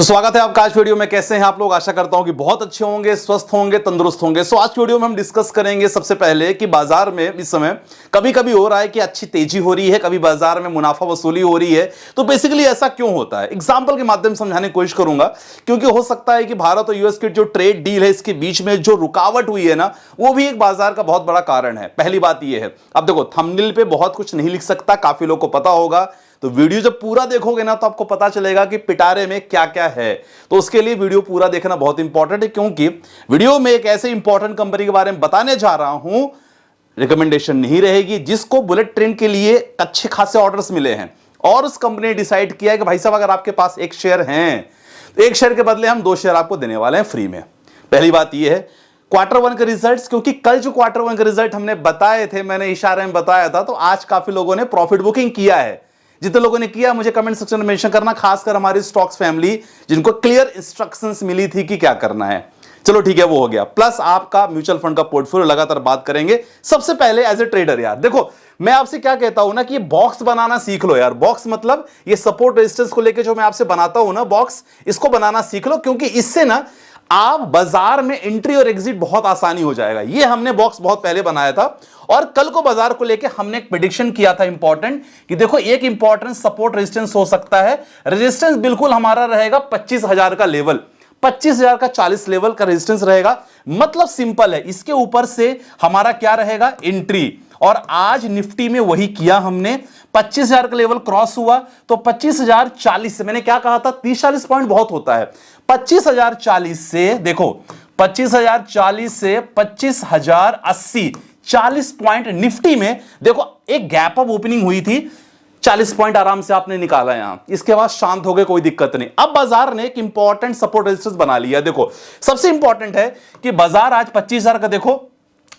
स्वागत है आपका आज वीडियो में। कैसे हैं आप लोग? आशा करता हूं कि बहुत अच्छे होंगे, स्वस्थ होंगे, तंदुरुस्त होंगे। आज की वीडियो में हम डिस्कस करेंगे सबसे पहले कि बाजार में इस समय कभी कभी हो रहा है कि अच्छी तेजी हो रही है, कभी बाजार में मुनाफा वसूली हो रही है। तो बेसिकली ऐसा क्यों होता है, एग्जाम्पल के माध्यम से समझाने की कोशिश करूंगा, क्योंकि हो सकता है कि भारत और यूएस की जो ट्रेड डील है इसके बीच में जो रुकावट हुई है ना, वो भी एक बाजार का बहुत बड़ा कारण है। पहली बात यह है, अब देखो थंबनेल पे बहुत कुछ नहीं लिख सकता, काफी लोग को पता होगा, तो वीडियो जब पूरा देखोगे ना तो आपको पता चलेगा कि पिटारे में क्या क्या है। तो उसके लिए वीडियो पूरा देखना बहुत इंपॉर्टेंट है, क्योंकि वीडियो में एक ऐसे इंपॉर्टेंट कंपनी के बारे में बताने जा रहा हूं, रिकमेंडेशन नहीं रहेगी, जिसको बुलेट ट्रेन के लिए अच्छे खासे ऑर्डर्स मिले हैं और उस कंपनी ने डिसाइड किया है कि भाई साहब अगर आपके पास एक शेयर है तो एक शेयर के बदले हम 2 शेयर आपको देने वाले हैं फ्री में। पहली बात यह है क्वार्टर 1 के रिजल्ट्स, क्योंकि कल जो क्वार्टर 1 के रिजल्ट हमने बताए थे, मैंने इशारे में बताया था, तो आज काफी लोगों ने प्रॉफिट बुकिंग किया है। जितने लोगों ने किया मुझे कमेंट सेक्शन में मेंशन करना, खासकर हमारी स्टॉक्स फैमिली जिनको क्लियर इंस्ट्रक्शंस मिली थी कि क्या करना है। चलो ठीक है, वो हो गया। प्लस आपका म्यूचुअल फंड का पोर्टफोलियो लगातार बात करेंगे। सबसे पहले एज ए ट्रेडर यार देखो, मैं आपसे क्या कहता हूं ना कि ये बॉक्स बनाना सीख लो यार। बॉक्स मतलब ये सपोर्ट रेजिस्टेंस को लेकर जो मैं आपसे बनाता हूं ना बॉक्स, इसको बनाना सीख लो, क्योंकि इससे ना आप बाजार में एंट्री और एग्जिट बहुत आसानी हो जाएगा। ये हमने बॉक्स बहुत पहले बनाया था और कल को बाजार को लेके हमने एक प्रेडिक्शन किया था इंपॉर्टेंट, कि देखो एक इंपॉर्टेंट सपोर्ट रेजिस्टेंस हो सकता है। रेजिस्टेंस बिल्कुल हमारा रहेगा 25,000 का लेवल, 25,000 का 40 लेवल का रेजिस्टेंस रहेगा। मतलब सिंपल है, इसके ऊपर से हमारा क्या रहेगा, एंट्री। और आज निफ्टी में वही किया हमने, 25,000 का लेवल क्रॉस हुआ तो 25,040 से, मैंने क्या कहा था 30-40 पॉइंट बहुत होता है, 25,040 से देखो 25,040 से 25,080, 40 पॉइंट निफ्टी में देखो एक गैप अप ओपनिंग हुई थी, 40 पॉइंट आराम से आपने निकाला यहां। इसके बाद शांत हो गए, कोई दिक्कत नहीं। अब बाजार ने एक इंपॉर्टेंट सपोर्ट रेजिस्टेंस बना लिया। देखो सबसे इंपॉर्टेंट है कि बाजार आज 25,000 का, देखो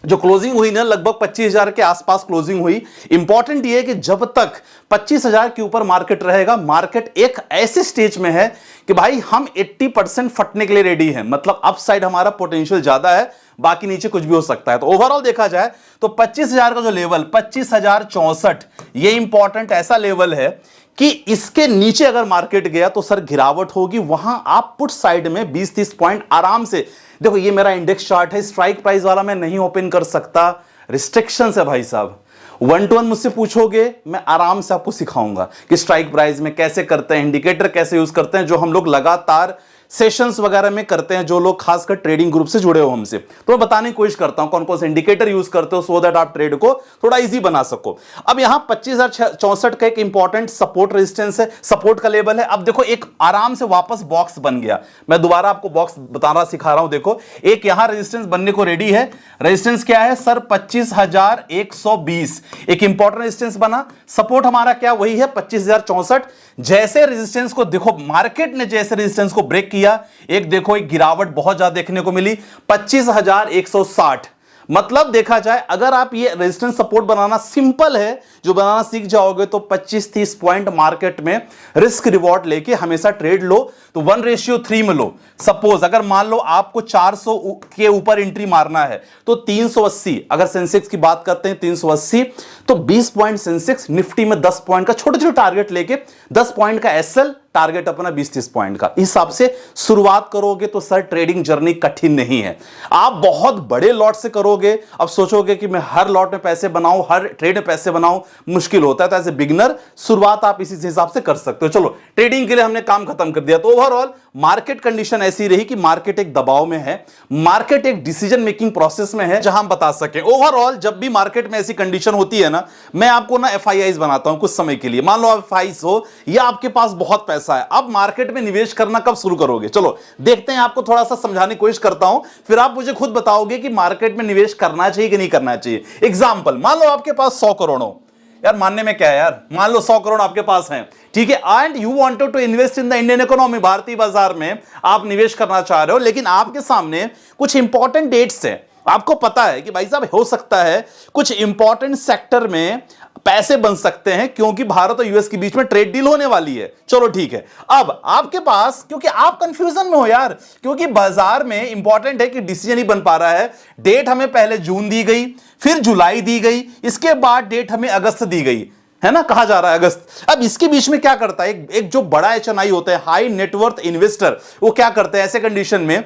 जो क्लोजिंग हुई ना लगभग 25,000 के आसपास क्लोजिंग हुई। इंपॉर्टेंट ये है कि जब तक 25,000 के ऊपर मार्केट रहेगा, मार्केट एक ऐसे स्टेज में है कि भाई हम 80% फटने के लिए रेडी हैं। मतलब अपसाइड हमारा पोटेंशियल ज्यादा है, बाकी नीचे कुछ भी हो सकता है। तो ओवरऑल देखा जाए तो 25,000 का जो लेवल 25,064, ये इंपॉर्टेंट ऐसा लेवल है कि इसके नीचे अगर मार्केट गया तो सर गिरावट होगी। वहां आप पुट साइड में 20-30 पॉइंट आराम से, देखो ये मेरा इंडेक्स चार्ट है, स्ट्राइक प्राइस वाला मैं नहीं ओपन कर सकता, रिस्ट्रिक्शंस है भाई साहब। 1 to 1 मुझसे पूछोगे, मैं आराम से आपको सिखाऊंगा कि स्ट्राइक प्राइस में कैसे करते हैं, इंडिकेटर कैसे यूज करते हैं, जो हम लोग लगातार सेशंस वगैरह में करते हैं, जो लोग खासकर ट्रेडिंग ग्रुप से जुड़े हो हमसे। तो मैं बताने की कोशिश करता हूं कौन कौन से इंडिकेटर यूज करते हो, सो दैट आप ट्रेड को थोड़ा इजी बना सको। अब यहां 25,064 का एक इंपॉर्टेंट सपोर्ट रेजिस्टेंस है, सपोर्ट का लेवल है। अब देखो एक आराम से वापस बॉक्स बन गया। मैं दोबारा आपको बॉक्स बताना सिखा रहा हूं। देखो एक यहां रेजिस्टेंस बनने को रेडी है। रेजिस्टेंस क्या है सर, 25,120 एक इंपॉर्टेंट रेजिस्टेंस बना। सपोर्ट हमारा क्या वही है 25,064। जैसे रेजिस्टेंस को देखो, मार्केट ने जैसे रेजिस्टेंस को ब्रेक किया, एक देखो एक गिरावट बहुत ज्यादा देखने को मिली 25,160। मतलब देखा जाए अगर आप ये रेजिस्टेंस सपोर्ट बनाना सिंपल है, जो बनाना सीख जाओगे तो 25-30 पॉइंट मार्केट में रिस्क रिवॉर्ड लेके हमेशा ट्रेड लो तो 1:3 में लो। सपोज अगर मान लो आपको 400 के ऊपर एंट्री मारना है तो 380, अगर सेंसेक्स की बात करते हैं 380, तो 20 पॉइंट सेंसेक्स, निफ्टी में 10 पॉइंट का छोटे छोटे टारगेट लेके 10 पॉइंट का एसएल, टारगेट अपना 20-30 पॉइंट का, हिसाब से शुरुआत करोगे तो सर ट्रेडिंग जर्नी कठिन नहीं है। आप बहुत बड़े लॉट से करोगे, अब सोचोगे कि मैं हर लॉट में पैसे बनाऊं, हर ट्रेड में पैसे बनाऊं, मुश्किल होता है। तो एज ए बिगिनर शुरुआत आप इसी हिसाब से कर सकते हो। चलो ट्रेडिंग के लिए हमने काम खत्म कर दिया। तो ओवरऑल मार्केट कंडीशन ऐसी रही कि मार्केट एक दबाव में है, मार्केट एक डिसीजन मेकिंग प्रोसेस में है, जहां हम बता सके। ओवरऑल जब भी मार्केट में ऐसी कंडीशन होती है ना, मैं आपको ना एफआईआईज बनाता हूं कुछ समय के लिए। मान लो एफआईआईज हो या आपके पास बहुत पैसा है, अब मार्केट में निवेश करना कब शुरू करोगे? चलो देखते हैं, आपको थोड़ा सा समझाने की कोशिश करता हूं, फिर आप मुझे खुद बताओगे कि मार्केट में निवेश करना चाहिए कि नहीं करना चाहिए। एग्जांपल, मान लो आपके पास 100 करोड़ हो, यार मानने में क्या है यार, मान लो 100 करोड़ आपके पास हैं, ठीक है, and you wanted to invest in the Indian economy, भारतीय बाजार में आप निवेश करना चाह रहे हो, लेकिन आपके सामने कुछ इंपॉर्टेंट डेट्स हैं। आपको पता है कि भाई साहब हो सकता है कुछ इंपॉर्टेंट सेक्टर में पैसे बन सकते हैं, क्योंकि भारत और यूएस के बीच में ट्रेड डील होने वाली है। चलो ठीक है, अब आपके पास, क्योंकि आप कंफ्यूजन में हो यार, क्योंकि बाजार में इंपॉर्टेंट है कि डिसीजन ही बन पा रहा है। डेट हमें पहले जून दी गई, फिर जुलाई दी गई, इसके बाद डेट हमें अगस्त दी गई। है ना, कहा जा रहा है अगस्त। अब इसके बीच में क्या करता है, एक जो बड़ा एचएनआई होता है, हाई नेटवर्थ इन्वेस्टर, वो क्या करते हैं ऐसे कंडीशन में,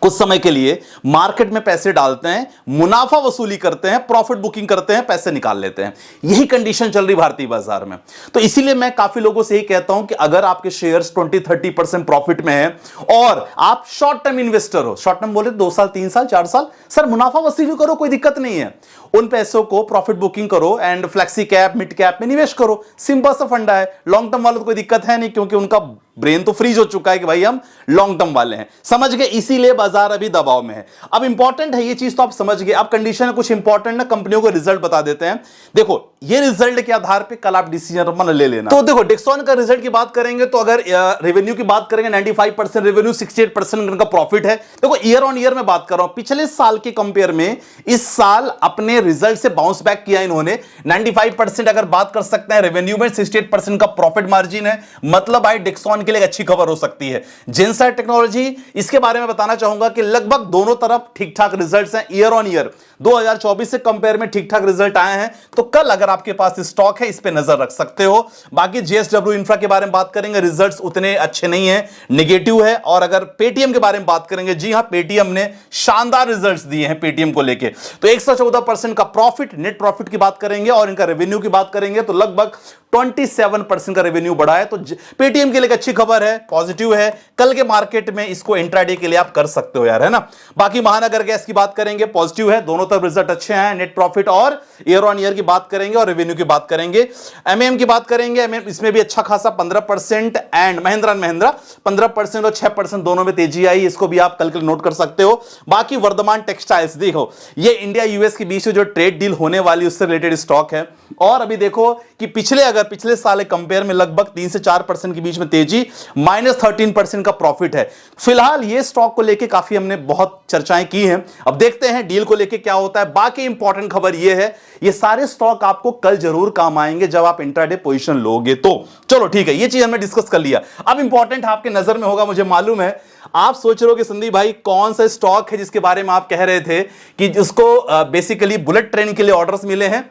कुछ समय के लिए मार्केट में पैसे डालते हैं, मुनाफा वसूली करते हैं, प्रॉफिट बुकिंग करते हैं, पैसे निकाल लेते हैं। यही कंडीशन चल रही भारतीय बाजार में। तो इसीलिए मैं काफी लोगों से यही कहता हूं कि अगर आपके शेयर्स 20-30% प्रॉफिट में है और आप शॉर्ट टर्म इन्वेस्टर हो, शॉर्ट टर्म बोले 2 साल 3 साल 4 साल, सर मुनाफा वसूली करो, कोई दिक्कत नहीं है। उन पैसों को प्रॉफिट बुकिंग करो and flexi cap mid cap में निवेश करो। सिंपल सा फंडा है। लॉन्ग टर्म वालों को कोई दिक्कत है नहीं, क्योंकि उनका ब्रेन तो फ्रीज हो चुका है कि भाई हम लॉन्ग टर्म वाले हैं, समझ गए। इसीलिए बाजार अभी दबाव में है। अब इंपॉर्टेंट है ये चीज तो आप समझ गए। अब कंडीशन कुछ इंपॉर्टेंट ना, कंपनियों को रिजल्ट बता देते हैं। देखो ये रिजल्ट के आधार पे कल आप डिसीजन ले लेना। तो देखो डिक्सॉन का रिजल्ट की बात करेंगे तो अगर रेवेन्यू की बात करेंगे 95% रेवेन्यू, 68% का प्रॉफिट है। देखो ईयर ऑन ईयर में बात कर रहा हूं, पिछले साल के कंपेयर में इस साल अपने रिजल्ट से बाउंस बैक किया इन्होंने। 95% अगर बात कर सकते हैं रेवेन्यू में, 68% का प्रॉफिट मार्जिन है, मतलब भाई डिक्सॉन के लिए अच्छी खबर हो सकती है। जेनसाइट टेक्नोलॉजी, इसके बारे में बताना चाहूंगा कि लगभग दोनों तरफ ठीक ठाक रिजल्ट्स हैं। ईयर ऑन ईयर 2024 से कंपेयर में ठीक ठाक रिजल्ट आए हैं। तो कल अगर आपके पास स्टॉक है इस पे नजर रख सकते हो। बाकी जेएसडब्ल्यू इंफ्रा के बारे में बात करेंगे, रिजल्ट्स उतने अच्छे नहीं है, नेगेटिव है। और अगर पेटीएम के बारे में बात करेंगे, जी हां पेटीएम ने शानदार रिजल्ट्स दिए हैं पेटीएम को लेके। तो 114% का प्रॉफिट, नेट प्रॉफिट की बात करेंगे और इनका रेवेन्यू की बात करेंगे तो लगभग 27% का रेवेन्यू बढ़ा है। तो पेटीएम के लिए अच्छी खबर है, पॉजिटिव है। कल के मार्केट में इसको इंट्राडे के लिए आप कर सकते हो यार, है ना। बाकी महानगर गैस की बात करेंगे, पॉजिटिव है, दोनों तरफ रिजल्ट अच्छे हैं। नेट प्रॉफिट और ईयर ऑन ईयर की बात करेंगे और रेवेन्यू की बात करेंगे। एमएम की बात करेंगे, एमएम इसमें भी अच्छा खासा 15% एंड महिंद्रा एंड महिंद्रा 15% और 6% दोनों में तेजी आई। इसको भी आप कल के नोट कर सकते हो। बाकी वर्धमान टेक्सटाइल्स, देखो ये इंडिया यूएस के बीच में जो ट्रेड डील होने वाली उससे रिलेटेड स्टॉक है। और अभी देखो कि पिछले साल कंपेयर में लगभग 3 से 4% के बीच में तेजी, -13% का प्रॉफिट है। फिलहाल ये स्टॉक को लेके काफी हमने बहुत चर्चाएं की हैं। अब देखते हैं डील को लेके क्या होता है। बाकी इंपॉर्टेंट खबर ये है, ये सारे स्टॉक आपको कल जरूर काम आएंगे जब आप इंट्राडे पोजीशन लोगे तो। चलो ठीक है, ये चीज हमने डिस्कस कर लिया। अब इंपॉर्टेंट आपके नजर में होगा, मुझे मालूम है आप सोच रहे हो कि संदीप भाई कौन सा स्टॉक है जिसके बारे में आप कह रहे थे कि जिसको बेसिकली बुलेट ट्रेन के लिए ऑर्डर्स मिले हैं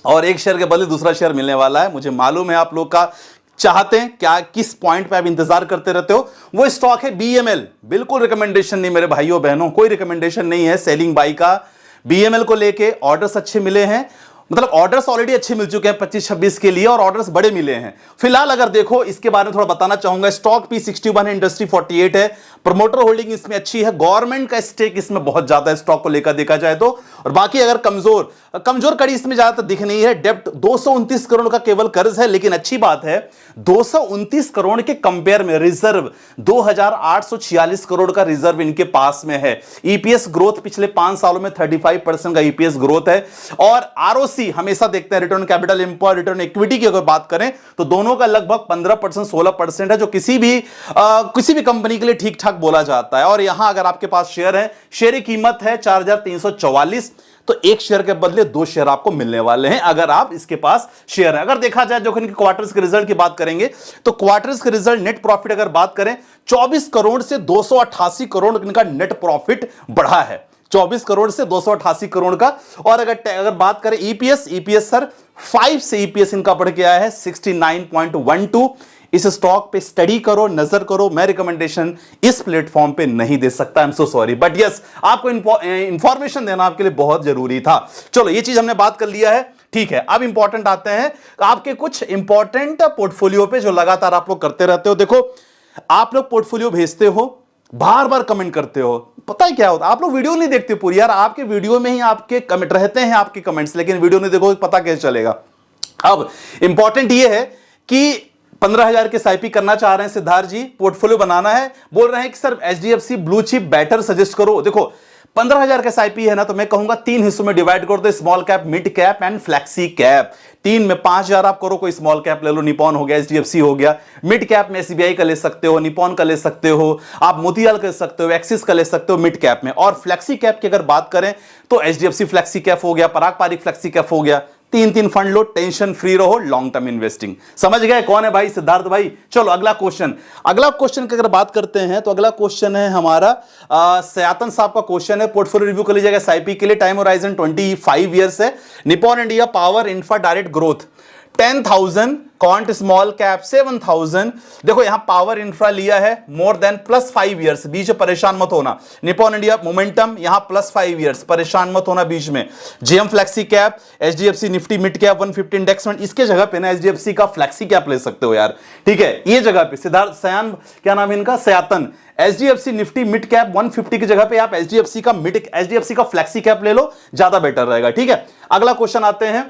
और एक शेयर के बदले दूसरा शेयर मिलने वाला है। मुझे मालूम है आप लोग का चाहते हैं क्या, किस पॉइंट पे आप इंतजार करते रहते हो। वो स्टॉक है बीएमएल। बिल्कुल रिकमेंडेशन नहीं मेरे भाइयों बहनों, कोई रिकमेंडेशन नहीं है सेलिंग बाई का। बीएमएल को लेके ऑर्डर्स अच्छे मिले हैं, मतलब ऑर्डर्स ऑलरेडी अच्छे मिल चुके हैं 25-26 के लिए और ऑर्डर्स बड़े मिले हैं। फिलहाल अगर देखो इसके बारे में थोड़ा बताना चाहूंगा। स्टॉक P61 है, इंडस्ट्री 48 है, प्रमोटर होल्डिंग इसमें अच्छी है, गवर्नमेंट का स्टेक इसमें बहुत ज्यादा है स्टॉक को लेकर देखा जाए तो। और बाकी अगर कमजोर कड़ी इसमें ज्यादातर दिख नहीं है। डेप्ट 229 करोड़ का केवल कर्ज है, लेकिन अच्छी बात है 229 करोड़ के कंपेयर में रिजर्व 2846 करोड़ का रिजर्व इनके पास में है। ईपीएस ग्रोथ पिछले 5 सालों में 35% का ईपीएस ग्रोथ है। और आरओसी हमेशा देखते हैं, return capital employed, return equity की अगर बात करें तो दोनों का लगभग 15% 16% है, जो किसी भी कंपनी के लिए ठीक ठाक बोला जाता है। और यहां अगर आपके पास शेयर है, शेयर की कीमत है 4344, तो एक शेयर के बदले 2 शेयर आपको मिलने वाले हैं अगर आप इसके पास शेयर है। अगर देखा जाए जो इनके क्वार्टर्स के रिजल्ट की बात करेंगे तो क्वार्टर्स के रिजल्ट, नेट प्रॉफिट अगर बात करें 24 करोड़ से 288 करोड़ इनका नेट प्रॉफिट बढ़ा है। 24 करोड़ से 288 करोड़ का। और अगर बात करें ईपीएस सर 5 से ईपीएस इनका बढ़ गया है 69.12। इस स्टॉक पे स्टडी करो, नजर करो। मैं रिकमेंडेशन इस प्लेटफॉर्म पे नहीं दे सकता, I am so sorry, but yes आपको इंफॉर्मेशन देना आपके लिए बहुत जरूरी था। चलो ये चीज हमने बात कर लिया है, ठीक है। अब इंपॉर्टेंट आते हैं आपके कुछ इंपॉर्टेंट पोर्टफोलियो पे जो लगातार आप लोग करते रहते हो। देखो आप लोग पोर्टफोलियो भेजते हो, बार बार कमेंट करते हो, पता है क्या होता है, आप लोग वीडियो नहीं देखते पूरी यार। आपके वीडियो में ही आपके कमेंट रहते हैं, आपके कमेंट्स, लेकिन वीडियो नहीं देखो पता कैसे चलेगा। अब इंपॉर्टेंट ये है कि 15,000 के एसआईपी करना चाह रहे हैं सिद्धार्थ जी, पोर्टफोलियो बनाना है, बोल रहे हैं कि sir HDFC blue chip better suggest करो। देखो 15,000 का एसआईपी है ना, तो मैं कहूंगा 3 हिस्सों में डिवाइड कर दो, small cap, mid cap and flexi cap. 3 में 5,000 आप करो, कोई स्मॉल कैप ले लो, निपॉन हो गया, एचडीएफसी हो गया। मिड कैप में एसबीआई का ले सकते हो, निपॉन का ले सकते हो, आप मोतीलाल का ले सकते हो, एक्सिस का ले सकते हो मिड कैप में। और फ्लैक्सी कैप की अगर बात करें तो एचडीएफसी फ्लैक्सी कैप हो गया, पराग पारिक फ्लैक्सी कैप हो गया। 3 फंड लो, टेंशन फ्री रहो, लॉन्ग टर्म इन्वेस्टिंग। समझ गए कौन है भाई? सिद्धार्थ भाई। चलो अगला क्वेश्चन की अगर बात करते हैं तो अगला क्वेश्चन है हमारा सयातन साहब का क्वेश्चन है। पोर्टफोलियो रिव्यू कर लीजिएगा एसआईपी के लिए, टाइम होराइजन 25 ईयर्स है। Nippon India power infra direct growth 10,000, quant small cap 7,000। देखो यहां पावर इंफ्रा लिया है मोर देन +5 ईयर्स, बीच में परेशान मत होना। निप्पॉन इंडिया मोमेंटम यहां +5 ईयर्स, परेशान मत होना बीच में। JM flexi cap, HDFC Nifty mid cap 150 index fund, इसके जगह पे ना एचडीएफसी का फ्लेक्सी कैप ले सकते हो यार, ठीक है। ये जगह पे सिद्धार्थ सयान, क्या नाम है इनका, Sayantan, HDFC Nifty mid cap 150 की जगह पे आप एचडीएफसी का फ्लेक्सी कैप ले लो, ज्यादा बेटर रहेगा, ठीक है। अगला क्वेश्चन आते हैं,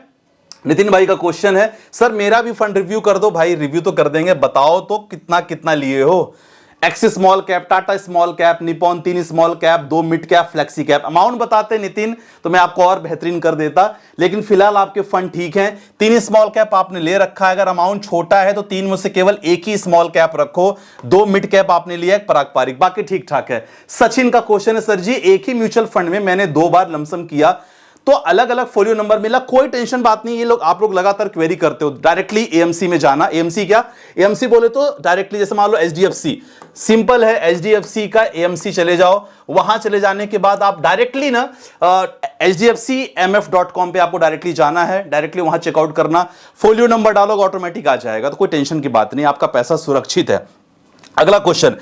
नितिन भाई का क्वेश्चन है, सर मेरा भी फंड रिव्यू कर दो। भाई रिव्यू तो कर देंगे, बताओ तो कितना कितना लिए हो। Axis small cap, Tata small cap, Nippon 3 small cap, 2 mid cap, flexi cap. Amount बताते नितिन तो मैं आपको और बेहतरीन कर देता, लेकिन फिलहाल आपके फंड ठीक हैं। 3 स्मॉल कैप आपने ले रखा है, अगर अमाउंट छोटा है तो 3 में से केवल एक ही स्मॉल कैप रखो, 2 मिड कैप आपने लिया, एक पारंपरिक, बाकी ठीक ठाक है। सचिन का क्वेश्चन है, सर जी एक ही म्यूचुअल फंड में मैंने 2 बार लमसम किया तो अलग अलग फोलियो नंबर मिला, कोई टेंशन बात नहीं। ये लोग आप लोग लगातार क्वेरी करते हो, डायरेक्टली एएमसी में जाना। एएमसी क्या, एएमसी बोले तो डायरेक्टली जैसे मान लो एचडीएफसी, सिंपल है, एचडीएफसी का एएमसी चले जाओ, वहां चले जाने के बाद आप डायरेक्टली ना hdfcmf.com पे आपको डायरेक्टली जाना है, डायरेक्टली वहां चेकआउट करना, फोलियो नंबर डालोगे ऑटोमेटिक आ जाएगा, तो कोई टेंशन की बात नहीं, आपका पैसा सुरक्षित है। अगला क्वेश्चन,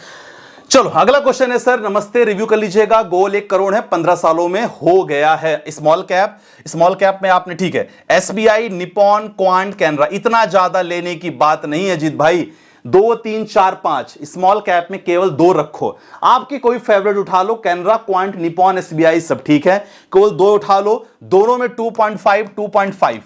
चलो अगला क्वेश्चन है, सर नमस्ते, रिव्यू कर लीजिएगा। गोल 1 करोड़ है, 15 सालों में हो गया है। स्मॉल कैप में आपने, ठीक है, एसबीआई, निप्पॉन, क्वांट, कैनरा, इतना ज्यादा लेने की बात नहीं है जीत भाई। 2, 3, 4, 5 स्मॉल कैप में केवल 2 रखो, आपकी कोई फेवरेट उठा लो, कैनरा, क्वांट, निप्पॉन, एसबीआई सब ठीक है, केवल 2 उठा लो। दोनों में 2.5, 2.5,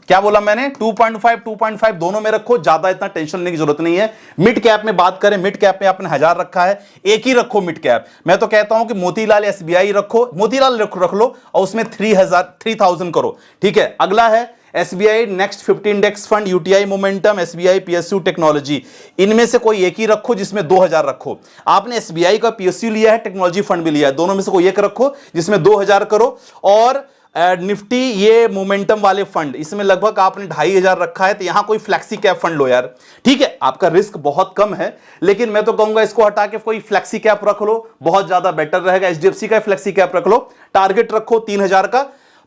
क्या बोला मैंने, 2.5 दोनों में रखो, ज्यादा इतना टेंशन लेने की जरूरत नहीं है। मिड कैप में बात करें, मिड कैप में आपने 1000 रखा है, एक ही रखो मिड कैप। मैं तो कहता हूं कि मोतीलाल एसबीआई रखो, मोतीलाल रख लो और उसमें 3000 करो, ठीक है। अगला है SBI next 50 index fund, UTI momentum, SBI PSU technology, इनमें से कोई एक ही रखो जिसमें 2000 रखो। आपने एसबीआई का पीएसयू लिया है, टेक्नोलॉजी फंड भी लिया है, दोनों में से कोई एक रखो जिसमें 2000 करो। और निफ्टी ये मोमेंटम वाले फंड, इसमें लगभग आपने 2500 रखा है, तो यहां कोई फ्लेक्सी कैप फंड लो यार, ठीक है। आपका रिस्क बहुत कम है, लेकिन मैं तो कहूंगा इसको हटा के कोई फ्लेक्सी कैप रख लो, बहुत ज्यादा बेटर रहेगा। एचडीएफसी का फ्लेक्सी कैप रख लो, टारगेट रखो 3000 का।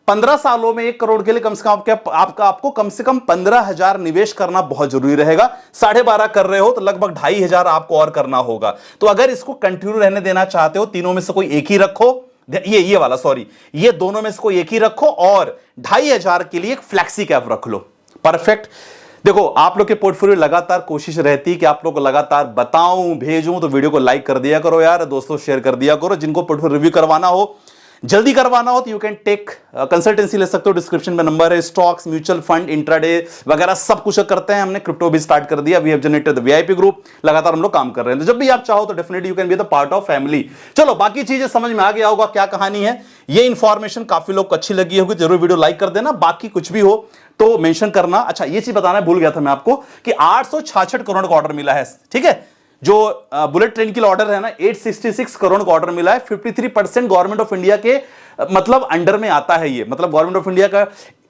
15 सालों में 1 करोड़ के लिए कम से कम आपको कम से कम 15,000 निवेश करना बहुत जरूरी रहेगा। 12.5 कर रहे हो तो लगभग 2500 आपको और करना होगा। तो अगर इसको कंटिन्यू रहने देना चाहते हो, तीनों में से कोई एक ही रखो, ये वाला सॉरी, ये दोनों में से कोई एक ही रखो, और 2500 के लिए एक फ्लेक्सी कैप रख लो, परफेक्ट। देखो आप लोग के पोर्टफोलियो लगातार कोशिश रहती कि आप लोग को लगातार बताऊं, भेजूं, तो वीडियो को लाइक कर दिया करो यार, दोस्तों शेयर कर दिया करो। जिनको पोर्टफोलियो रिव्यू करवाना हो, जल्दी करवाना हो तो यू कैन टेक कंसल्टेंसी ले सकते हो, डिस्क्रिप्शन में नंबर है। स्टॉक्स, म्यूचुअल फंड, इंट्राडे वगैरह सब कुछ करते हैं हमने, क्रिप्टो भी स्टार्ट कर दिया, we have generated the VIP group, लगातार हम लोग काम कर रहे हैं। तो जब भी आप चाहो तो definitely you can be the part of family. चलो बाकी चीजें समझ में आ गया होगा क्या कहानी है, ये इंफॉर्मेशन काफी लोग को अच्छी लगी होगी, जरूर वीडियो लाइक कर देना। बाकी कुछ भी हो तो मेंशन करना। अच्छा ये चीज बताना भूल गया था मैं आपको कि 866 करोड़ का ऑर्डर मिला है, ठीक है। जो बुलेट ट्रेन के लिए ऑर्डर है ना, 866 करोड़ का ऑर्डर मिला है। 53% गवर्नमेंट ऑफ इंडिया के मतलब अंडर में आता है ये, मतलब गवर्नमेंट ऑफ इंडिया का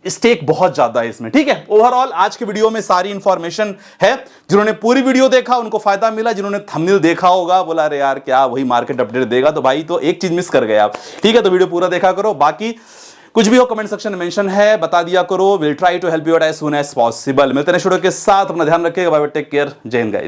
स्टेक बहुत ज्यादा है इसमें, ठीक है। ओवरऑल आज की वीडियो में सारी इंफॉर्मेशन है। जिन्होंने पूरी वीडियो देखा उनको फायदा मिला, जिन्होंने थंबनेल देखा होगा बोला अरे यार क्या वही मार्केट अपडेट देगा, तो भाई तो एक चीज मिस कर गए आप, ठीक है। तो वीडियो पूरा देखा करो, बाकी कुछ भी हो कमेंट सेक्शन में मेंशन है, बता दिया करो। Will try to help you out as soon as possible. मिलते हैं नेक्स्ट वीडियो के साथ, अपना ध्यान रखिएगा, बाय बाय, टेक केयर, जय हिंद गाइस।